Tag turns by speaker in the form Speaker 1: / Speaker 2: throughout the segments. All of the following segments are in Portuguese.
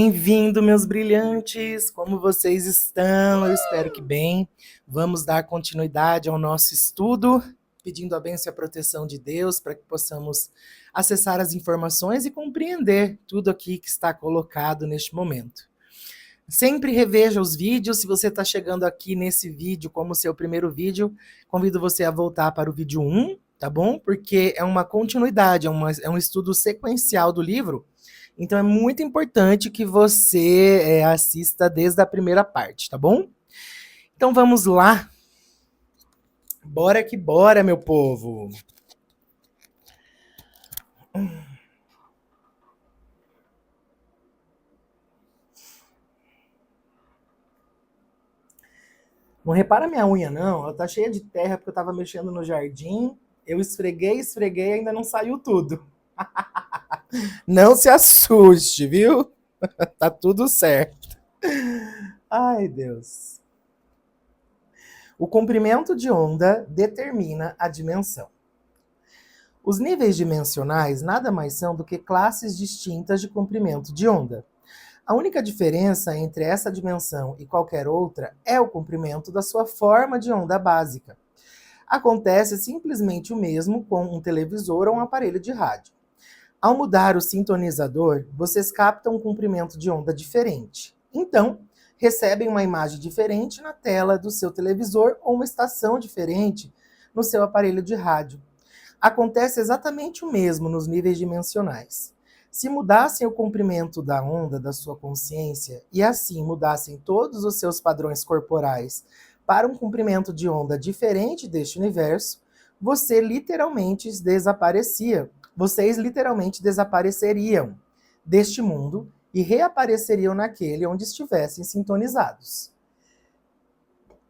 Speaker 1: Bem-vindo, meus brilhantes! Como vocês estão? Eu espero que bem. Vamos dar continuidade ao nosso estudo, pedindo a bênção e a proteção de Deus para que possamos acessar as informações e compreender tudo aqui que está colocado neste momento. Sempre reveja os vídeos. Se você está chegando aqui nesse vídeo como seu primeiro vídeo, convido você a voltar para o vídeo 1, tá bom? Porque é uma continuidade, é um estudo sequencial do livro. Então é muito importante que você assista desde a primeira parte, tá bom? Então vamos lá. Bora que bora, meu povo. Não repara minha unha, não. Ela tá cheia de terra porque eu tava mexendo no jardim. Eu esfreguei e ainda não saiu tudo. Não se assuste, viu? Tá tudo certo. Ai, Deus. O comprimento de onda determina a dimensão. Os níveis dimensionais nada mais são do que classes distintas de comprimento de onda. A única diferença entre essa dimensão e qualquer outra é o comprimento da sua forma de onda básica. Acontece simplesmente o mesmo com um televisor ou um aparelho de rádio. Ao mudar o sintonizador, vocês captam um comprimento de onda diferente. Então, recebem uma imagem diferente na tela do seu televisor ou uma estação diferente no seu aparelho de rádio. Acontece exatamente o mesmo nos níveis dimensionais. Se mudassem o comprimento da onda da sua consciência e assim mudassem todos os seus padrões corporais para um comprimento de onda diferente deste universo, vocês literalmente desapareceriam deste mundo e reapareceriam naquele onde estivessem sintonizados.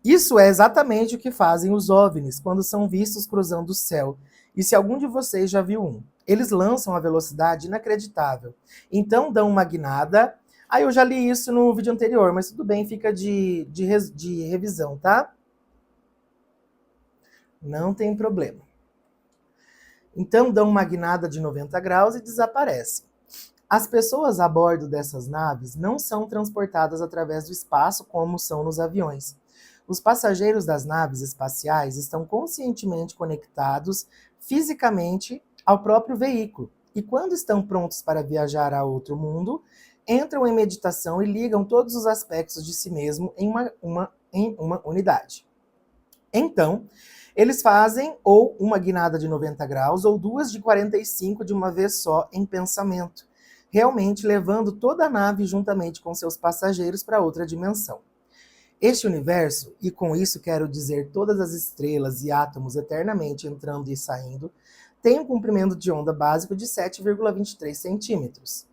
Speaker 1: Isso é exatamente o que fazem os OVNIs quando são vistos cruzando o céu. E se algum de vocês já viu um, eles lançam a velocidade inacreditável. Então dão uma guinada. Eu já li isso no vídeo anterior, mas tudo bem, fica de revisão, tá? Não tem problema. Então dão uma guinada de 90 graus e desaparecem. As pessoas a bordo dessas naves não são transportadas através do espaço como são nos aviões. Os passageiros das naves espaciais estão conscientemente conectados fisicamente ao próprio veículo e, quando estão prontos para viajar a outro mundo, entram em meditação e ligam todos os aspectos de si mesmo em uma unidade. Então, eles fazem ou uma guinada de 90 graus ou duas de 45 de uma vez só em pensamento, realmente levando toda a nave juntamente com seus passageiros para outra dimensão. Este universo, e com isso quero dizer todas as estrelas e átomos eternamente entrando e saindo, tem um comprimento de onda básico de 7,23 centímetros.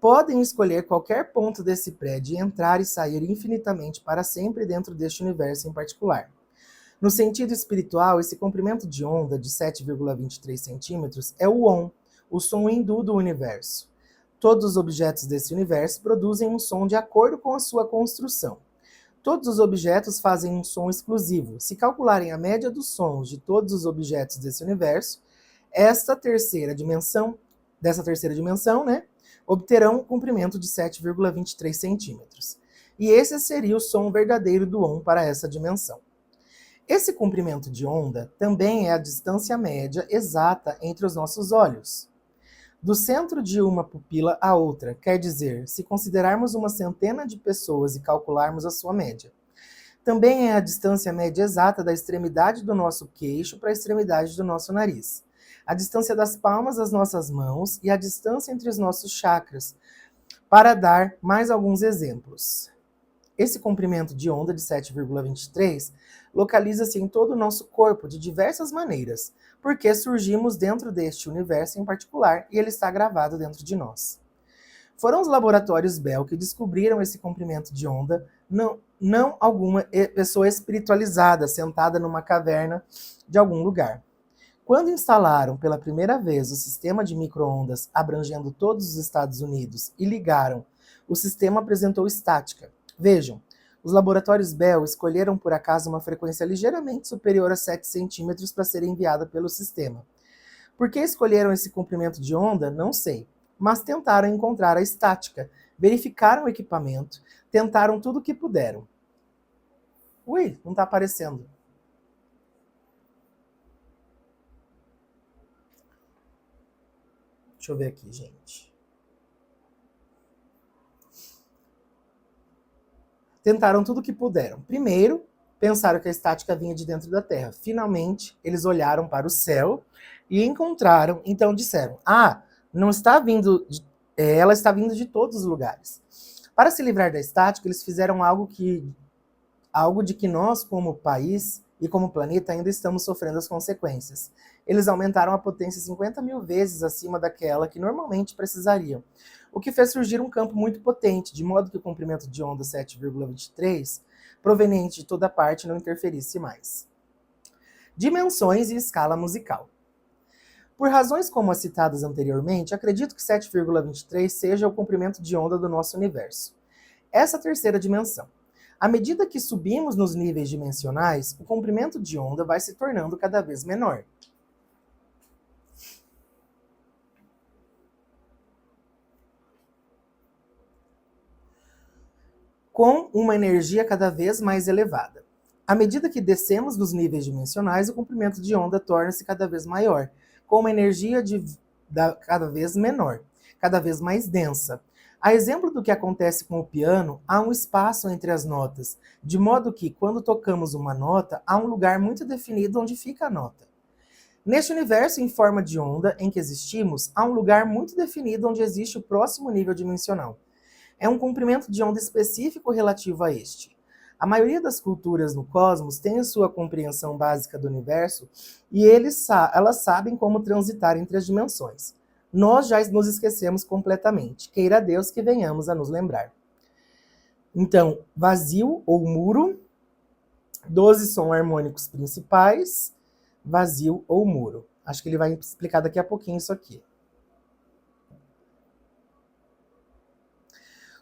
Speaker 1: Podem escolher qualquer ponto desse prédio e entrar e sair infinitamente para sempre dentro deste universo em particular. No sentido espiritual, esse comprimento de onda de 7,23 centímetros é o OM, o som hindu do universo. Todos os objetos desse universo produzem um som de acordo com a sua construção. Todos os objetos fazem um som exclusivo. Se calcularem a média dos sons de todos os objetos desse universo, dessa terceira dimensão, obterão um comprimento de 7,23 centímetros. E esse seria o som verdadeiro do OM para essa dimensão. Esse comprimento de onda também é a distância média exata entre os nossos olhos. Do centro de uma pupila à outra, quer dizer, se considerarmos uma centena de pessoas e calcularmos a sua média. Também é a distância média exata da extremidade do nosso queixo para a extremidade do nosso nariz. A distância das palmas das nossas mãos e a distância entre os nossos chakras, para dar mais alguns exemplos. Esse comprimento de onda de 7,23 localiza-se em todo o nosso corpo de diversas maneiras, porque surgimos dentro deste universo em particular e ele está gravado dentro de nós. Foram os laboratórios Bell que descobriram esse comprimento de onda, não alguma pessoa espiritualizada sentada numa caverna de algum lugar. Quando instalaram pela primeira vez o sistema de micro-ondas abrangendo todos os Estados Unidos e ligaram, o sistema apresentou estática. Vejam, os laboratórios Bell escolheram por acaso uma frequência ligeiramente superior a 7 centímetros para ser enviada pelo sistema. Por que escolheram esse comprimento de onda? Não sei, mas tentaram encontrar a estática, verificaram o equipamento, tentaram tudo o que puderam. Ui, não está aparecendo. Deixa eu ver aqui, gente. Tentaram tudo o que puderam. Primeiro, pensaram que a estática vinha de dentro da Terra. Finalmente, eles olharam para o céu e encontraram, então disseram: não está vindo, ela está vindo de todos os lugares. Para se livrar da estática, eles fizeram algo de que nós, como país e como planeta, ainda estamos sofrendo as consequências. Eles aumentaram a potência 50 mil vezes acima daquela que normalmente precisariam, o que fez surgir um campo muito potente, de modo que o comprimento de onda 7,23, proveniente de toda parte, não interferisse mais. Dimensões e escala musical. Por razões como as citadas anteriormente, acredito que 7,23 seja o comprimento de onda do nosso universo. Essa terceira dimensão. À medida que subimos nos níveis dimensionais, o comprimento de onda vai se tornando cada vez menor. Com uma energia cada vez mais elevada. À medida que descemos nos níveis dimensionais, o comprimento de onda torna-se cada vez maior, com uma energia cada vez menor, cada vez mais densa. A exemplo do que acontece com o piano, há um espaço entre as notas, de modo que, quando tocamos uma nota, há um lugar muito definido onde fica a nota. Neste universo em forma de onda em que existimos, há um lugar muito definido onde existe o próximo nível dimensional. É um comprimento de onda específico relativo a este. A maioria das culturas no cosmos tem a sua compreensão básica do universo e elas sabem como transitar entre as dimensões. Nós já nos esquecemos completamente. Queira Deus que venhamos a nos lembrar. Então, vazio ou muro, 12 sons harmônicos principais, vazio ou muro. Acho que ele vai explicar daqui a pouquinho isso aqui.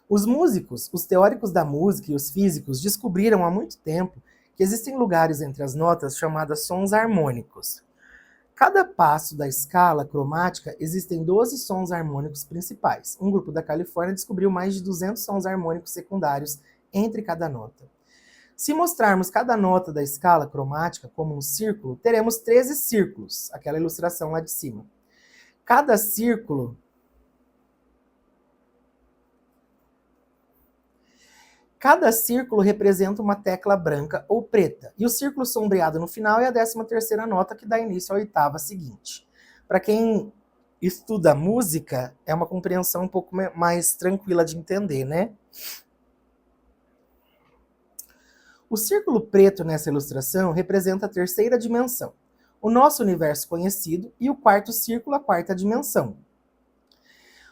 Speaker 1: Os músicos, os teóricos da música e os físicos descobriram há muito tempo que existem lugares entre as notas chamadas sons harmônicos. Cada passo da escala cromática existem 12 sons harmônicos principais. Um grupo da Califórnia descobriu mais de 200 sons harmônicos secundários entre cada nota. Se mostrarmos cada nota da escala cromática como um círculo, teremos 13 círculos, aquela ilustração lá de cima. Cada círculo representa uma tecla branca ou preta, e o círculo sombreado no final é a 13ª nota que dá início à oitava seguinte. Para quem estuda música, é uma compreensão um pouco mais tranquila de entender, né? O círculo preto nessa ilustração representa a terceira dimensão, o nosso universo conhecido, e o quarto círculo, a quarta dimensão.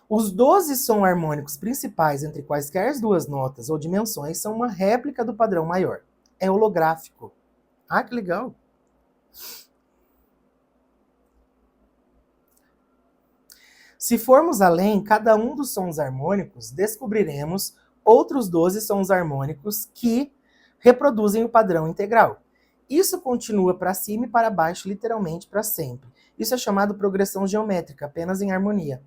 Speaker 1: Os 12 sons harmônicos principais entre quaisquer duas notas ou dimensões são uma réplica do padrão maior. É holográfico. Ah, que legal! Se formos além, cada um dos sons harmônicos, descobriremos outros 12 sons harmônicos que reproduzem o padrão integral. Isso continua para cima e para baixo, literalmente para sempre. Isso é chamado progressão geométrica, apenas em harmonia.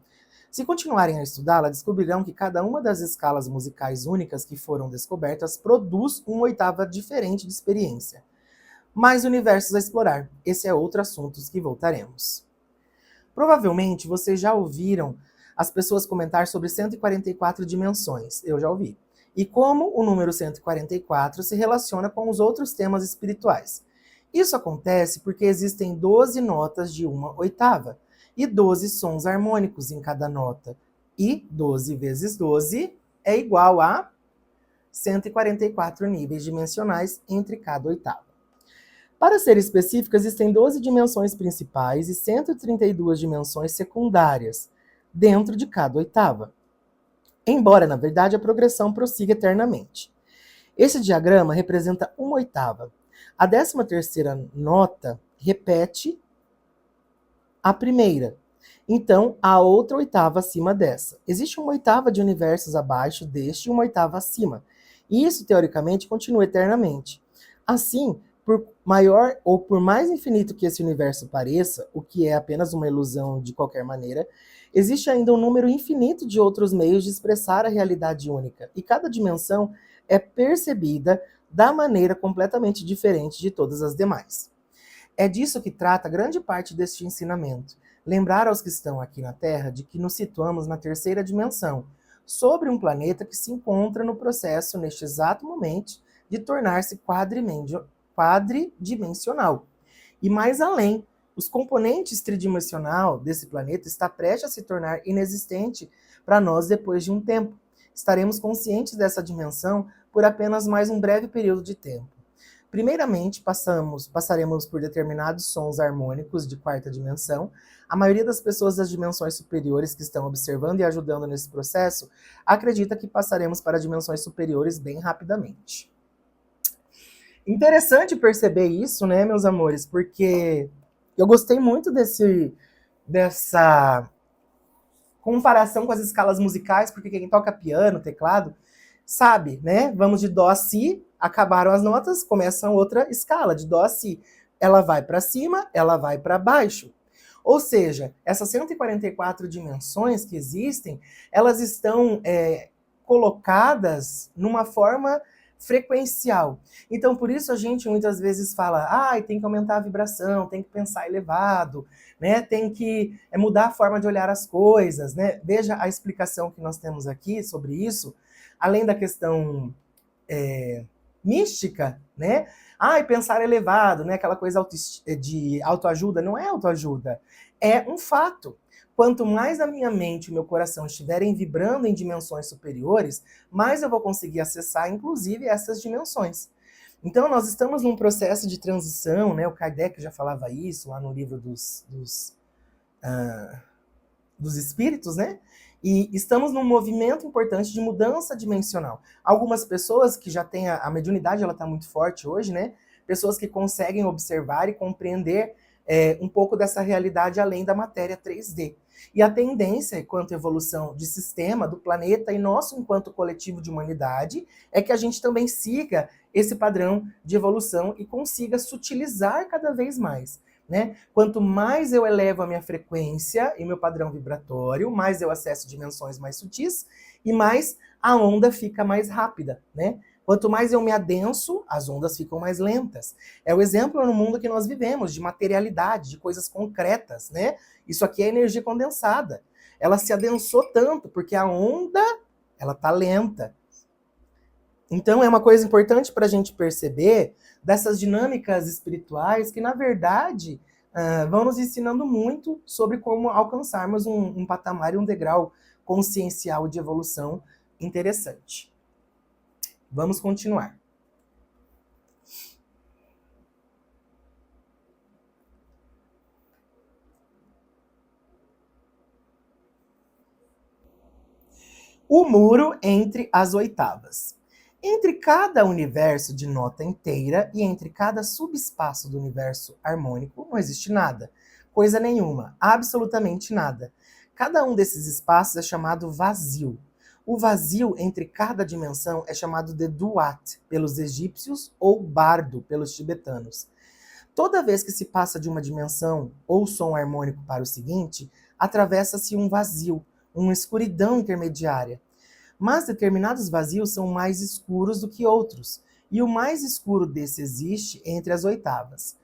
Speaker 1: Se continuarem a estudá-la, descobrirão que cada uma das escalas musicais únicas que foram descobertas produz uma oitava diferente de experiência. Mais universos a explorar. Esse é outro assunto que voltaremos. Provavelmente vocês já ouviram as pessoas comentar sobre 144 dimensões. Eu já ouvi. E como o número 144 se relaciona com os outros temas espirituais. Isso acontece porque existem 12 notas de uma oitava e 12 sons harmônicos em cada nota. E 12 vezes 12 é igual a 144 níveis dimensionais entre cada oitava. Para ser específico, existem 12 dimensões principais e 132 dimensões secundárias dentro de cada oitava. Embora, na verdade, a progressão prossiga eternamente. Esse diagrama representa uma oitava. A 13ª nota repete a primeira. Então, há outra oitava acima dessa. Existe uma oitava de universos abaixo deste e uma oitava acima. E isso, teoricamente, continua eternamente. Assim, por maior ou por mais infinito que esse universo pareça, o que é apenas uma ilusão de qualquer maneira, existe ainda um número infinito de outros meios de expressar a realidade única, e cada dimensão é percebida da maneira completamente diferente de todas as demais. É disso que trata grande parte deste ensinamento. Lembrar aos que estão aqui na Terra de que nos situamos na terceira dimensão, sobre um planeta que se encontra no processo, neste exato momento, de tornar-se quadridimensional. E mais além, os componentes tridimensional desse planeta está prestes a se tornar inexistente para nós depois de um tempo. Estaremos conscientes dessa dimensão por apenas mais um breve período de tempo. Primeiramente, passaremos por determinados sons harmônicos de quarta dimensão. A maioria das pessoas das dimensões superiores que estão observando e ajudando nesse processo acredita que passaremos para dimensões superiores bem rapidamente. Interessante perceber isso, né, meus amores? Porque eu gostei muito dessa comparação com as escalas musicais, porque quem toca piano, teclado, sabe, né? Vamos de dó a si, acabaram as notas, começa outra escala, de dó a si. Ela vai para cima, ela vai para baixo. Ou seja, essas 144 dimensões que existem, elas estão colocadas numa forma frequencial. Então, por isso a gente muitas vezes fala, tem que aumentar a vibração, tem que pensar elevado, né? Tem que mudar a forma de olhar as coisas, né? Veja a explicação que nós temos aqui sobre isso, além da questão mística, né? Pensar elevado, né? Aquela coisa de autoajuda, não é autoajuda, é um fato. Quanto mais a minha mente e o meu coração estiverem vibrando em dimensões superiores, mais eu vou conseguir acessar, inclusive, essas dimensões. Então, nós estamos num processo de transição, né? O Kardec já falava isso lá no livro dos espíritos, né? E estamos num movimento importante de mudança dimensional. Algumas pessoas que já têm a mediunidade, ela está muito forte hoje, né? Pessoas que conseguem observar e compreender um pouco dessa realidade além da matéria 3D. E a tendência, enquanto evolução de sistema, do planeta e nosso enquanto coletivo de humanidade, é que a gente também siga esse padrão de evolução e consiga sutilizar cada vez mais. Né? Quanto mais eu elevo a minha frequência e meu padrão vibratório, mais eu acesso dimensões mais sutis e mais a onda fica mais rápida, né? Quanto mais eu me adenso, as ondas ficam mais lentas. É o exemplo no mundo que nós vivemos, de materialidade, de coisas concretas, né? Isso aqui é energia condensada. Ela se adensou tanto, porque a onda, ela tá lenta. Então, é uma coisa importante para a gente perceber dessas dinâmicas espirituais que, na verdade, vão nos ensinando muito sobre como alcançarmos um patamar e um degrau consciencial de evolução interessante. Vamos continuar. O muro entre as oitavas. Entre cada universo de nota inteira e entre cada subespaço do universo harmônico não existe nada, coisa nenhuma, absolutamente nada. Cada um desses espaços é chamado vazio. O vazio entre cada dimensão é chamado de duat pelos egípcios ou bardo pelos tibetanos. Toda vez que se passa de uma dimensão ou som harmônico para o seguinte, atravessa-se um vazio, uma escuridão intermediária. Mas determinados vazios são mais escuros do que outros, e o mais escuro desse existe entre as oitavas.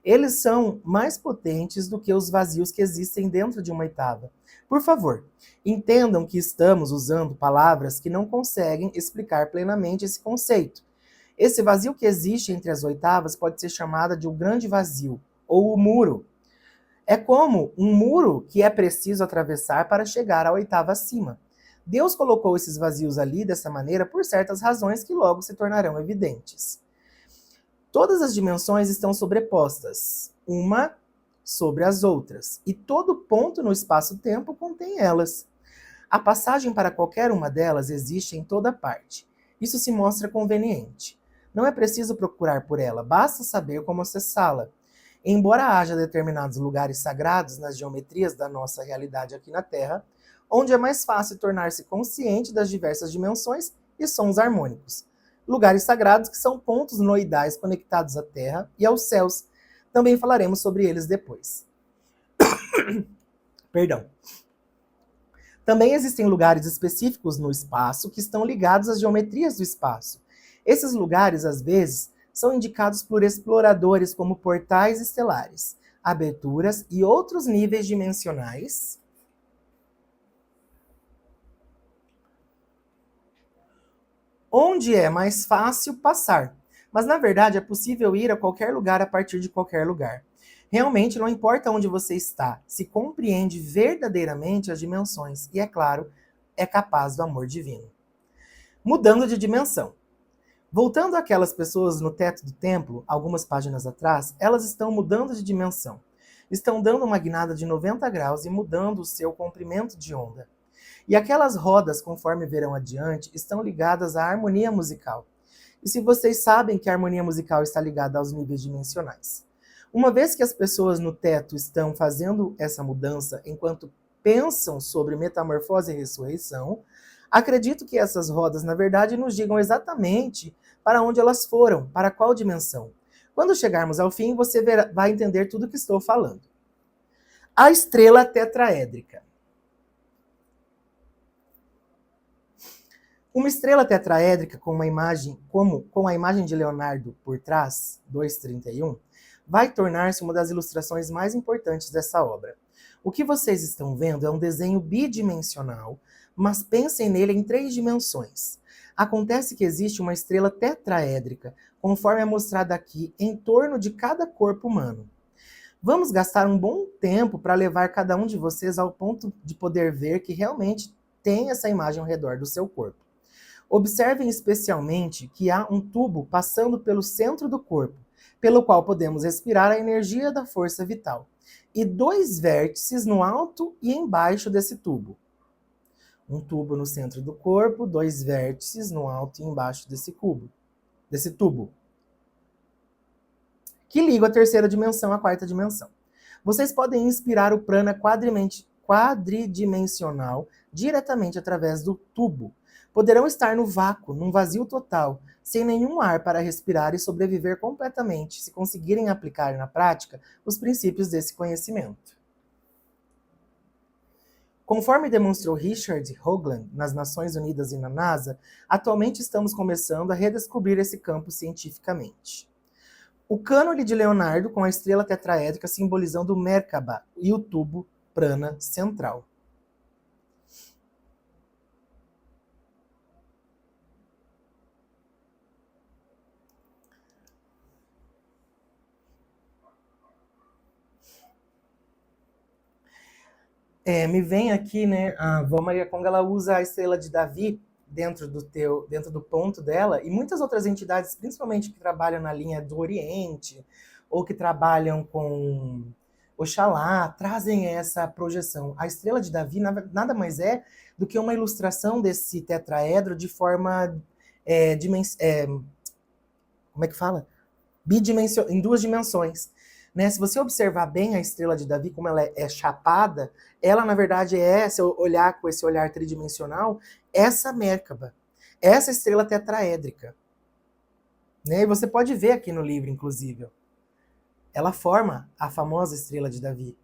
Speaker 1: Eles são mais potentes do que os vazios que existem dentro de uma oitava. Por favor, entendam que estamos usando palavras que não conseguem explicar plenamente esse conceito. Esse vazio que existe entre as oitavas pode ser chamado de um grande vazio, ou o muro. É como um muro que é preciso atravessar para chegar à oitava acima. Deus colocou esses vazios ali dessa maneira por certas razões que logo se tornarão evidentes. Todas as dimensões estão sobrepostas, uma sobre as outras, e todo ponto no espaço-tempo contém elas. A passagem para qualquer uma delas existe em toda parte. Isso se mostra conveniente. Não é preciso procurar por ela, basta saber como acessá-la. Embora haja determinados lugares sagrados nas geometrias da nossa realidade aqui na Terra, onde é mais fácil tornar-se consciente das diversas dimensões e sons harmônicos. Lugares sagrados que são pontos noidais conectados à Terra e aos céus. Também falaremos sobre eles depois. Perdão. Também existem lugares específicos no espaço que estão ligados às geometrias do espaço. Esses lugares, às vezes, são indicados por exploradores como portais estelares, aberturas e outros níveis dimensionais onde é mais fácil passar. Mas, na verdade, é possível ir a qualquer lugar a partir de qualquer lugar. Realmente, não importa onde você está, se compreende verdadeiramente as dimensões e, é claro, é capaz do amor divino. Mudando de dimensão. Voltando àquelas pessoas no teto do templo, algumas páginas atrás, elas estão mudando de dimensão. Estão dando uma guinada de 90 graus e mudando o seu comprimento de onda. E aquelas rodas, conforme verão adiante, estão ligadas à harmonia musical. E se vocês sabem que a harmonia musical está ligada aos níveis dimensionais? Uma vez que as pessoas no teto estão fazendo essa mudança enquanto pensam sobre metamorfose e ressurreição, acredito que essas rodas, na verdade, nos digam exatamente para onde elas foram, para qual dimensão. Quando chegarmos ao fim, você vai entender tudo o que estou falando. A estrela tetraédrica. Uma estrela tetraédrica com a imagem de Leonardo por trás, 231, vai tornar-se uma das ilustrações mais importantes dessa obra. O que vocês estão vendo é um desenho bidimensional, mas pensem nele em 3 dimensões. Acontece que existe uma estrela tetraédrica, conforme é mostrada aqui, em torno de cada corpo humano. Vamos gastar um bom tempo para levar cada um de vocês ao ponto de poder ver que realmente tem essa imagem ao redor do seu corpo. Observem especialmente que há um tubo passando pelo centro do corpo, pelo qual podemos respirar a energia da força vital, e 2 vértices no alto e embaixo desse tubo. Um tubo no centro do corpo, 2 vértices no alto e embaixo desse tubo, que ligam a terceira dimensão à quarta dimensão. Vocês podem inspirar o prana quadridimensional diretamente através do tubo. Poderão estar no vácuo, num vazio total, sem nenhum ar para respirar e sobreviver completamente, se conseguirem aplicar na prática os princípios desse conhecimento. Conforme demonstrou Richard Hoagland nas Nações Unidas e na NASA, atualmente estamos começando a redescobrir esse campo cientificamente. O cânone de Leonardo com a estrela tetraédrica simbolizando o Merkaba e o tubo prana central. Me vem aqui, né, a Vó Maria Conga, ela usa a estrela de Davi dentro do ponto dela, e muitas outras entidades, principalmente que trabalham na linha do Oriente, ou que trabalham com Oxalá, trazem essa projeção. A estrela de Davi nada mais é do que uma ilustração desse tetraedro de forma, como é que fala? Em 2 dimensões. Né? Se você observar bem a estrela de Davi, como ela é chapada, ela, na verdade, se eu olhar com esse olhar tridimensional, essa Merkaba, essa estrela tetraédrica. Né? E você pode ver aqui no livro, inclusive. Ela forma a famosa estrela de Davi.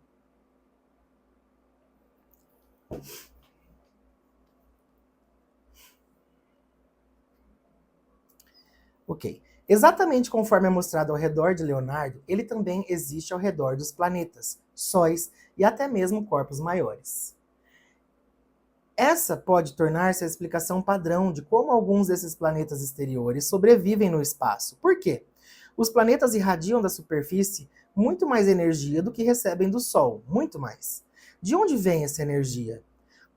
Speaker 1: Ok. Exatamente conforme é mostrado ao redor de Leonardo, ele também existe ao redor dos planetas, sóis e até mesmo corpos maiores. Essa pode tornar-se a explicação padrão de como alguns desses planetas exteriores sobrevivem no espaço. Por quê? Os planetas irradiam da superfície muito mais energia do que recebem do Sol, muito mais. De onde vem essa energia?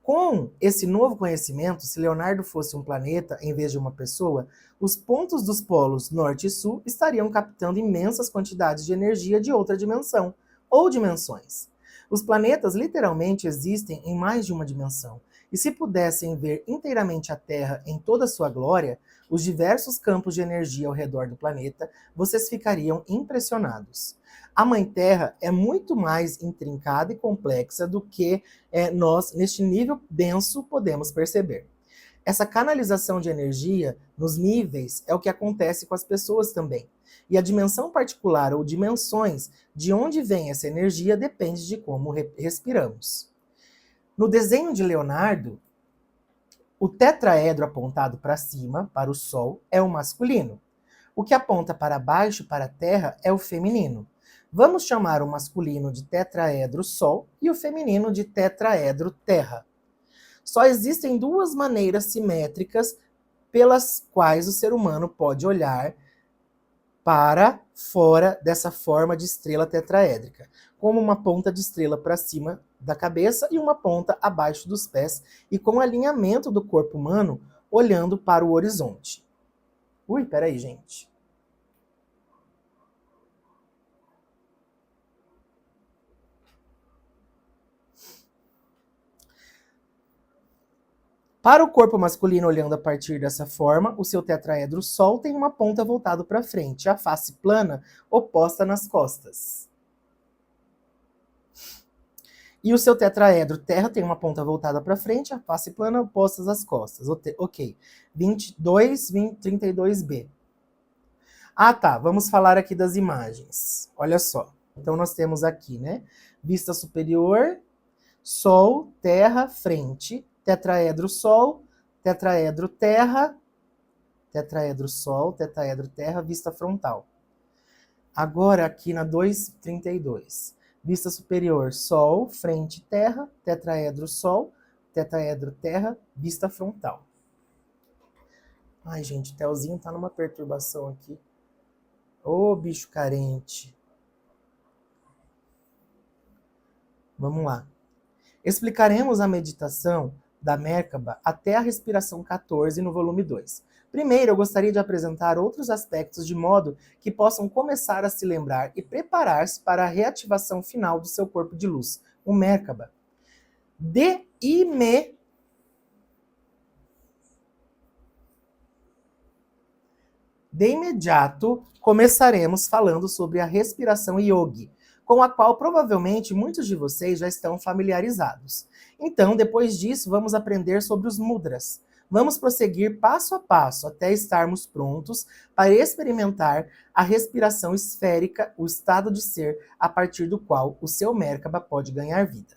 Speaker 1: Com esse novo conhecimento, se Leonardo fosse um planeta em vez de uma pessoa, os pontos dos polos norte e sul estariam captando imensas quantidades de energia de outra dimensão, ou dimensões. Os planetas literalmente existem em mais de uma dimensão, e se pudessem ver inteiramente a Terra em toda a sua glória, os diversos campos de energia ao redor do planeta, vocês ficariam impressionados. A Mãe Terra é muito mais intrincada e complexa do que nós, neste nível denso, podemos perceber. Essa canalização de energia nos níveis é o que acontece com as pessoas também. E a dimensão particular ou dimensões de onde vem essa energia depende de como respiramos. No desenho de Leonardo, o tetraedro apontado para cima, para o Sol, é o masculino. O que aponta para baixo, para a Terra, é o feminino. Vamos chamar o masculino de tetraedro Sol e o feminino de tetraedro Terra. Só existem duas maneiras simétricas pelas quais o ser humano pode olhar para fora dessa forma de estrela tetraédrica, como uma ponta de estrela para cima da cabeça e uma ponta abaixo dos pés, e com o alinhamento do corpo humano olhando para o horizonte. Ui, peraí, gente. Para o corpo masculino olhando a partir dessa forma, o seu tetraedro Sol tem uma ponta voltada para frente, a face plana oposta nas costas. E o seu tetraedro Terra tem uma ponta voltada para frente, a face plana oposta às costas. Ok. 32B. Ah, tá. Vamos falar aqui das imagens. Olha só. Então nós temos aqui, né? Vista superior, Sol, Terra, frente, tetraedro Sol, tetraedro Terra, tetraedro Sol, tetraedro Terra, vista frontal. Agora aqui na 232. Vista superior, Sol, frente, Terra, tetraedro Sol, tetraedro Terra, vista frontal. Ai, gente, o Telzinho tá numa perturbação aqui. Ô, bicho carente. Vamos lá. Explicaremos a meditação da Merkaba até a respiração 14 no volume 2. Primeiro, eu gostaria de apresentar outros aspectos de modo que possam começar a se lembrar e preparar-se para a reativação final do seu corpo de luz, o Merkaba. De imediato, começaremos falando sobre a respiração yogi, com a qual provavelmente muitos de vocês já estão familiarizados. Então, depois disso, vamos aprender sobre os mudras. Vamos prosseguir passo a passo até estarmos prontos para experimentar a respiração esférica, o estado de ser a partir do qual o seu Merkaba pode ganhar vida.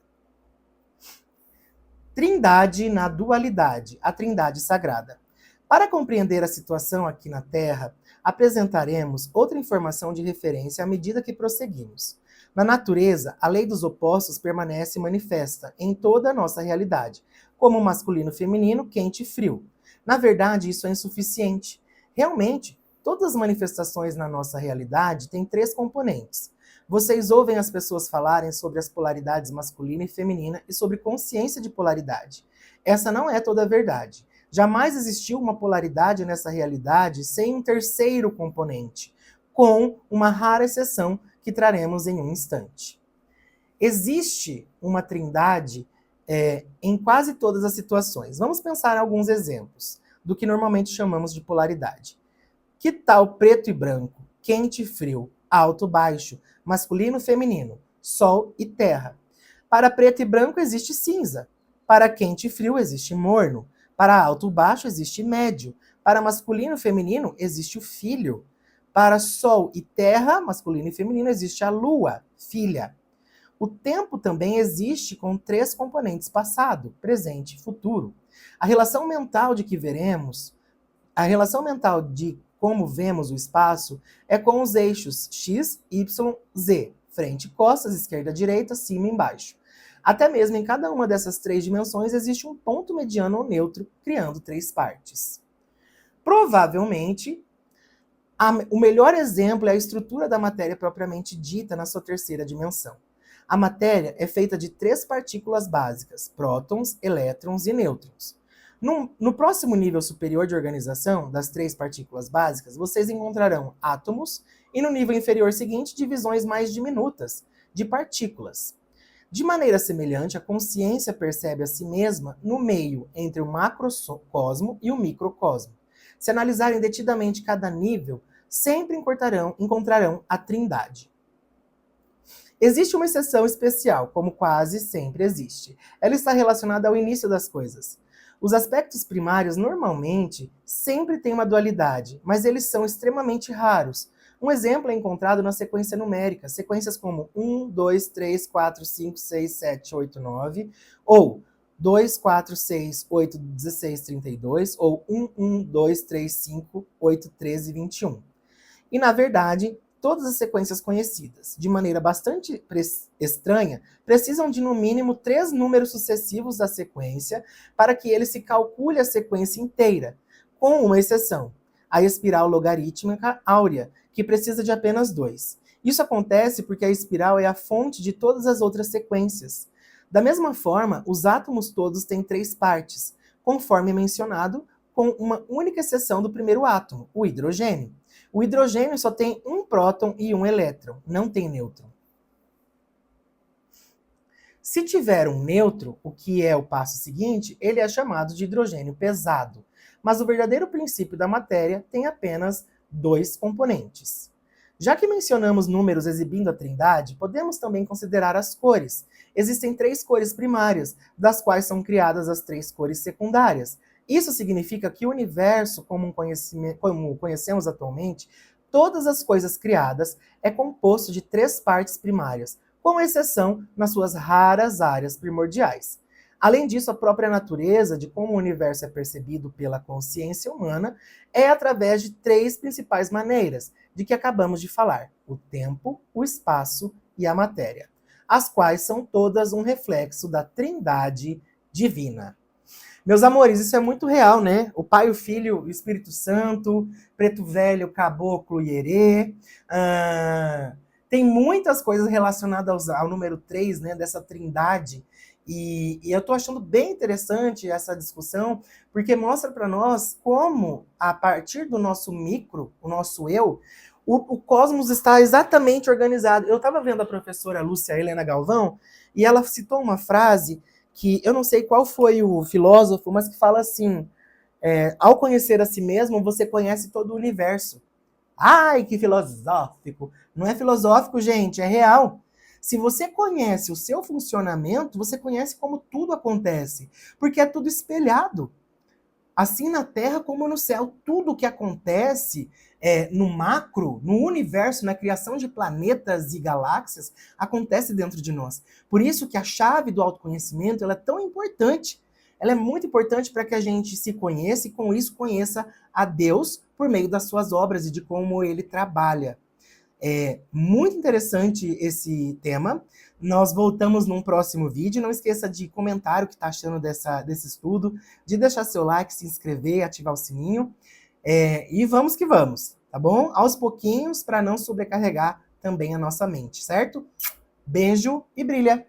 Speaker 1: Trindade na dualidade, a Trindade Sagrada. Para compreender a situação aqui na Terra, apresentaremos outra informação de referência à medida que prosseguimos. Na natureza, a lei dos opostos permanece manifesta em toda a nossa realidade, como masculino e feminino, quente e frio. Na verdade, isso é insuficiente. Realmente, todas as manifestações na nossa realidade têm três componentes. Vocês ouvem as pessoas falarem sobre as polaridades masculina e feminina e sobre consciência de polaridade. Essa não é toda a verdade. Jamais existiu uma polaridade nessa realidade sem um terceiro componente, com uma rara exceção que traremos em um instante. Existe uma trindade em quase todas as situações. Vamos pensar em alguns exemplos do que normalmente chamamos de polaridade. Que tal preto e branco, quente e frio, alto e baixo, masculino e feminino, sol e terra? Para preto e branco existe cinza. Para quente e frio existe morno. Para alto e baixo existe médio. Para masculino e feminino existe o filho. Para sol e terra, masculino e feminino, existe a lua, filha. O tempo também existe com três componentes: passado, presente e futuro. A relação mental de que veremos, a relação mental de como vemos o espaço é com os eixos x, y, z, frente, costas, esquerda, direita, cima e embaixo. Até mesmo em cada uma dessas três dimensões existe um ponto mediano ou neutro, criando três partes. Provavelmente, o melhor exemplo é a estrutura da matéria propriamente dita na sua terceira dimensão. A matéria é feita de três partículas básicas: prótons, elétrons e nêutrons. No próximo nível superior de organização das três partículas básicas, vocês encontrarão átomos e no nível inferior seguinte, divisões mais diminutas de partículas. De maneira semelhante, a consciência percebe a si mesma no meio entre o macrocosmo e o microcosmo. Se analisarem detidamente cada nível, sempre encontrarão a trindade. Existe uma exceção especial, como quase sempre existe. Ela está relacionada ao início das coisas. Os aspectos primários normalmente sempre têm uma dualidade, mas eles são extremamente raros. Um exemplo é encontrado na sequência numérica, sequências como 1, 2, 3, 4, 5, 6, 7, 8, 9, ou 2, 4, 6, 8, 16, 32, ou 1, 1, 2, 3, 5, 8, 13, 21. E, na verdade, todas as sequências conhecidas, de maneira bastante estranha, precisam de no mínimo 3 números sucessivos da sequência para que ele se calcule a sequência inteira, com uma exceção, a espiral logarítmica áurea, que precisa de apenas 2. Isso acontece porque a espiral é a fonte de todas as outras sequências. Da mesma forma, os átomos todos têm 3 partes, conforme mencionado, com uma única exceção do primeiro átomo, o hidrogênio. O hidrogênio só tem um próton e um elétron, não tem nêutron. Se tiver um nêutron, o que é o passo seguinte, ele é chamado de hidrogênio pesado. Mas o verdadeiro princípio da matéria tem apenas 2 componentes. Já que mencionamos números exibindo a trindade, podemos também considerar as cores. Existem 3 cores primárias, das quais são criadas as 3 cores secundárias. Isso significa que o universo, como conhecemos atualmente, todas as coisas criadas, é composto de 3 partes primárias, com exceção nas suas raras áreas primordiais. Além disso, a própria natureza de como o universo é percebido pela consciência humana é através de 3 principais maneiras, de que acabamos de falar: o tempo, o espaço e a matéria, as quais são todas um reflexo da trindade divina. Meus amores, isso é muito real, né? O Pai, o Filho, o Espírito Santo, Preto Velho, Caboclo e Herê. Tem muitas coisas relacionadas ao número 3, né? Dessa trindade. E eu tô achando bem interessante essa discussão, porque mostra para nós como, a partir do nosso micro, o nosso eu, o cosmos está exatamente organizado. Eu estava vendo a professora Lúcia Helena Galvão, e ela citou uma frase que eu não sei qual foi o filósofo, mas que fala assim: ao conhecer a si mesmo, você conhece todo o universo. Ai, que filosófico! Não é filosófico, gente, é real. Se você conhece o seu funcionamento, você conhece como tudo acontece, porque é tudo espelhado. Assim na Terra como no céu, tudo o que acontece no macro, no universo, na criação de planetas e galáxias, acontece dentro de nós. Por isso que a chave do autoconhecimento ela é tão importante. Ela é muito importante para que a gente se conheça e, com isso, conheça a Deus por meio das suas obras e de como ele trabalha. É muito interessante esse tema. Nós voltamos num próximo vídeo. Não esqueça de comentar o que está achando desse estudo, de deixar seu like, se inscrever, ativar o sininho. E vamos que vamos, tá bom? Aos pouquinhos, para não sobrecarregar também a nossa mente, certo? Beijo e brilha!